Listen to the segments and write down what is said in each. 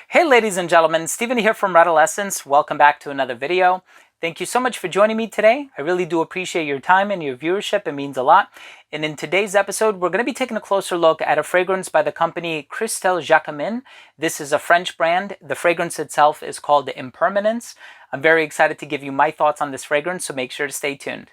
Hey ladies and gentlemen, Steven here from Redolessence. Welcome back to another video. Thank you so much for joining me today. I really do appreciate your time and your viewership. It means a lot. And in today's episode, we're going to be taking a closer look at a fragrance by the company Christele Jacquemin. This is a French brand. The fragrance itself is called Impermanence. I'm very excited to give you my thoughts on this fragrance, so make sure to stay tuned.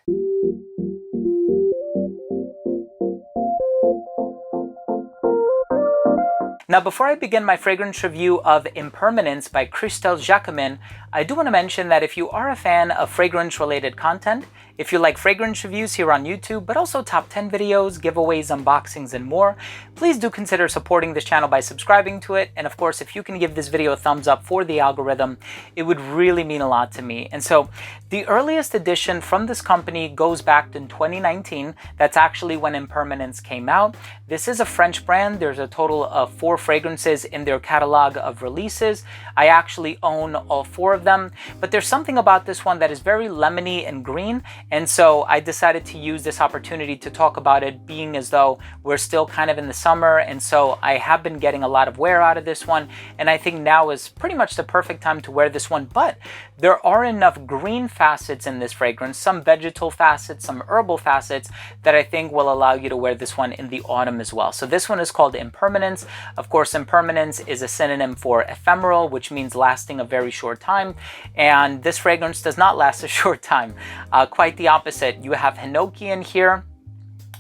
Now, before I begin my fragrance review of Impermanence by Christele Jacquemin, I do want to mention that if you are a fan of fragrance-related content, if you like fragrance reviews here on YouTube, but also top 10 videos, giveaways, unboxings, and more, please do consider supporting this channel by subscribing to it. And of course, if you can give this video a thumbs up for the algorithm, it would really mean a lot to me. And so the earliest edition from this company goes back to 2019. That's actually when Impermanence came out. This is a French brand. There's a total of 4 fragrances in their catalog of releases. I actually own all 4 of them, but there's something about this one that is very lemony and green. And so I decided to use this opportunity to talk about it, being as though we're still kind of in the summer. And so I have been getting a lot of wear out of this one. And I think now is pretty much the perfect time to wear this one. But there are enough green facets in this fragrance, some vegetal facets, some herbal facets, that I think will allow you to wear this one in the autumn as well. So this one is called Impermanence. Of course, impermanence is a synonym for ephemeral, which means lasting a very short time. And this fragrance does not last a short time. Quite the opposite. You have Hinoki in here.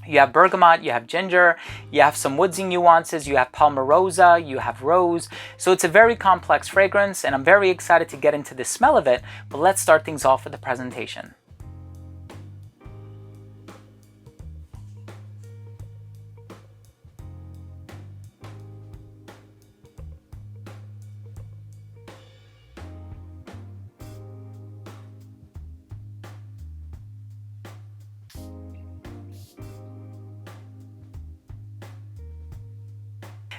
You have bergamot, you have ginger, you have some woodsy nuances, you have palmarosa, you have rose. So it's a very complex fragrance, and I'm very excited to get into the smell of it. But let's start things off with the presentation.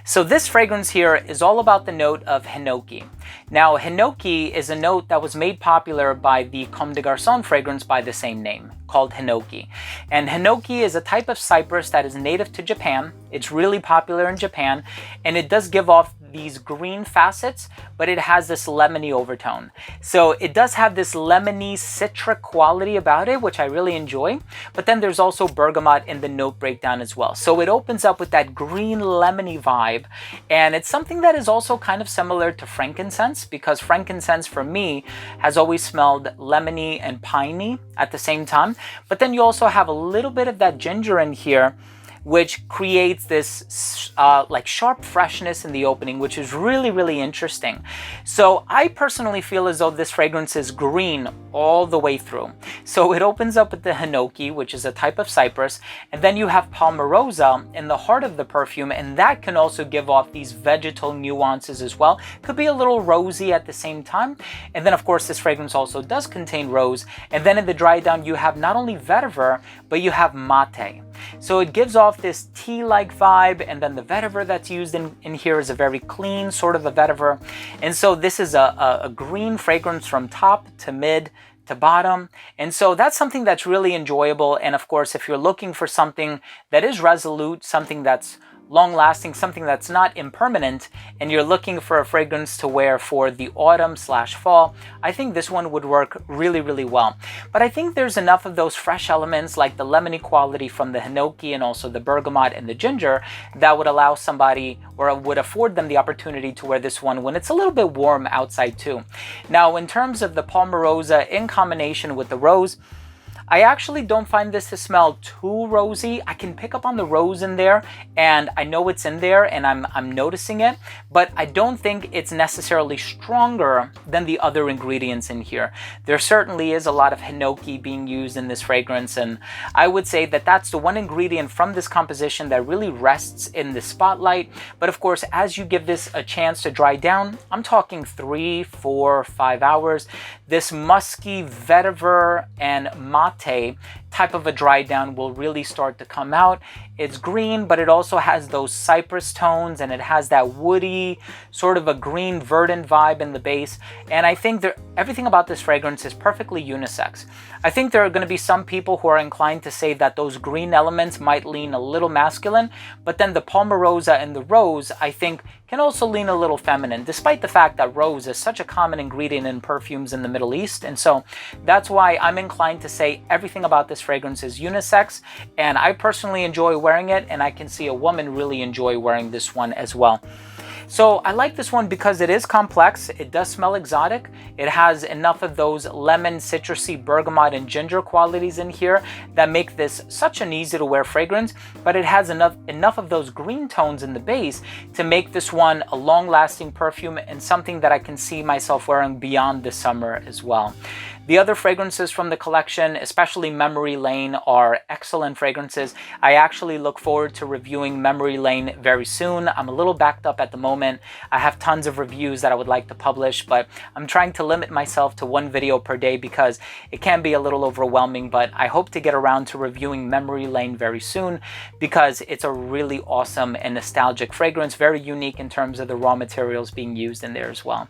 So this fragrance here is all about the note of Hinoki. Now, Hinoki is a note that was made popular by the Comme des Garçons fragrance by the same name, called Hinoki. And Hinoki is a type of cypress that is native to Japan. It's really popular in Japan, and it does give off these green facets, but it has this lemony overtone. So it does have this lemony citric quality about it, which I really enjoy. But then there's also bergamot in the note breakdown as well. So it opens up with that green lemony vibe. And it's something that is also kind of similar to frankincense, because frankincense for me has always smelled lemony and piney at the same time. But then you also have a little bit of that ginger in here, which creates this like sharp freshness in the opening, which is really, really interesting. So I personally feel as though this fragrance is green all the way through. So it opens up with the Hinoki, which is a type of cypress, and then you have palmarosa in the heart of the perfume, and that can also give off these vegetal nuances as well. Could be a little rosy at the same time. And then of course this fragrance also does contain rose. And then in the dry down you have not only vetiver, but you have mate. So it gives off this tea-like vibe, and then the vetiver that's used in here is a very clean sort of a vetiver. And so this is a green fragrance from top to mid to bottom. And so that's something that's really enjoyable. And of course, if you're looking for something that is resolute, something that's long-lasting, something that's not impermanent, and you're looking for a fragrance to wear for the autumn/fall, I think this one would work really, really well. But I think there's enough of those fresh elements like the lemony quality from the Hinoki and also the bergamot and the ginger that would allow somebody, or would afford them, the opportunity to wear this one when it's a little bit warm outside too. Now, in terms of the palmarosa in combination with the rose, I actually don't find this to smell too rosy. I can pick up on the rose in there, and I know it's in there, and I'm noticing it, but I don't think it's necessarily stronger than the other ingredients in here. There certainly is a lot of Hinoki being used in this fragrance, and I would say that that's the one ingredient from this composition that really rests in the spotlight. But of course, as you give this a chance to dry down, I'm talking 3, 4, 5 hours, this musky vetiver and mate type of a dry down will really start to come out. It's green, but it also has those cypress tones, and it has that woody, sort of a green verdant vibe in the base. And I think everything about this fragrance is perfectly unisex. I think there are going to be some people who are inclined to say that those green elements might lean a little masculine, but then the Palmarosa and the rose, I think, can also lean a little feminine, despite the fact that rose is such a common ingredient in perfumes in the Middle East. And so that's why I'm inclined to say everything about this fragrance is unisex, and I personally enjoy wearing it, and I can see a woman really enjoy wearing this one as well. So I like this one because it is complex. It does smell exotic. It has enough of those lemon, citrusy, bergamot, and ginger qualities in here that make this such an easy to wear fragrance, but it has enough of those green tones in the base to make this one a long-lasting perfume and something that I can see myself wearing beyond the summer as well. The other fragrances from the collection, especially Memory Lane, are excellent fragrances. I actually look forward to reviewing Memory Lane very soon. I'm a little backed up at the moment. I have tons of reviews that I would like to publish, but I'm trying to limit myself to one video per day because it can be a little overwhelming. But I hope to get around to reviewing Memory Lane very soon because it's a really awesome and nostalgic fragrance, very unique in terms of the raw materials being used in there as well.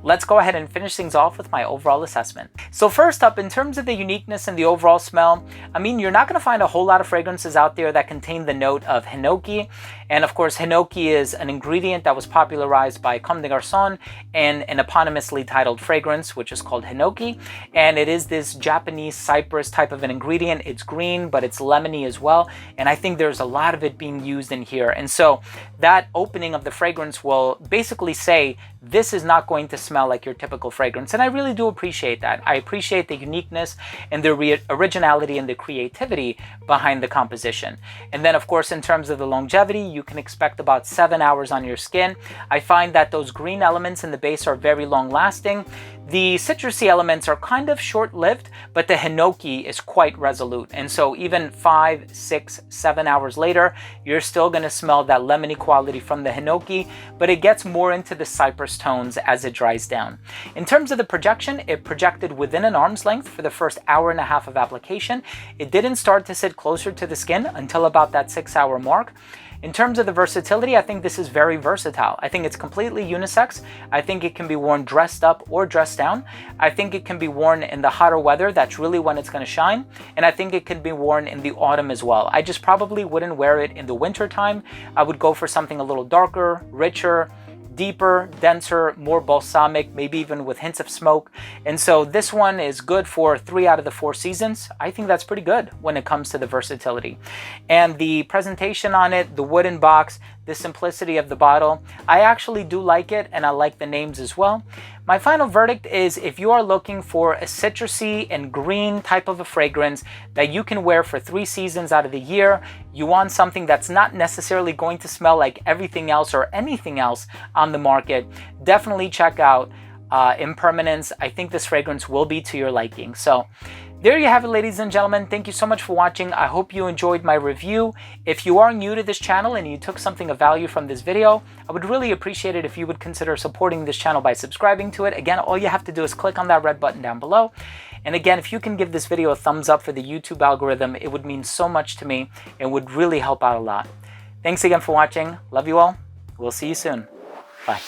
Let's go ahead and finish things off with my overall assessment. So first up, in terms of the uniqueness and the overall smell, I mean, you're not going to find a whole lot of fragrances out there that contain the note of Hinoki. And of course, Hinoki is an ingredient that was popularized by Comme des Garçons in an eponymously titled fragrance, which is called Hinoki. And it is this Japanese cypress type of an ingredient. It's green, but it's lemony as well. And I think there's a lot of it being used in here. And so that opening of the fragrance will basically say, this is not going to smell like your typical fragrance. And I really do appreciate that. I appreciate the uniqueness and the originality and the creativity behind the composition. And then, of course, in terms of the longevity, you can expect about 7 hours on your skin. I find that those green elements in the base are very long lasting. The citrusy elements are kind of short-lived, but the Hinoki is quite resolute. And so even 5, 6, 7 hours later, you're still going to smell that lemony quality from the Hinoki, but it gets more into the cypress tones as it dries down. In terms of the projection, it projected within an arm's length for the first hour and a half of application. It didn't start to sit closer to the skin until about that 6-hour mark. In terms of the versatility, I think this is very versatile. I think it's completely unisex. I think it can be worn dressed up or dressed down. I think it can be worn in the hotter weather. That's really when it's going to shine. And I think it can be worn in the autumn as well. I just probably wouldn't wear it in the winter time. I would go for something a little darker, richer, deeper, denser, more balsamic, maybe even with hints of smoke. And so this one is good for 3 out of the 4 seasons. I think that's pretty good when it comes to the versatility. And the presentation on it, the wooden box, the simplicity of the bottle, I actually do like it, and I like the names as well. My final verdict is, if you are looking for a citrusy and green type of a fragrance that you can wear for 3 seasons out of the year, you want something that's not necessarily going to smell like everything else or anything else on the market, definitely check out Impermanence. I think this fragrance will be to your liking. So there you have it, ladies and gentlemen. Thank you so much for watching. I hope you enjoyed my review. If you are new to this channel and you took something of value from this video, I would really appreciate it if you would consider supporting this channel by subscribing to it. Again, all you have to do is click on that red button down below. And again, if you can give this video a thumbs up for the YouTube algorithm, it would mean so much to me and would really help out a lot. Thanks again for watching. Love you all. We'll see you soon. Bye.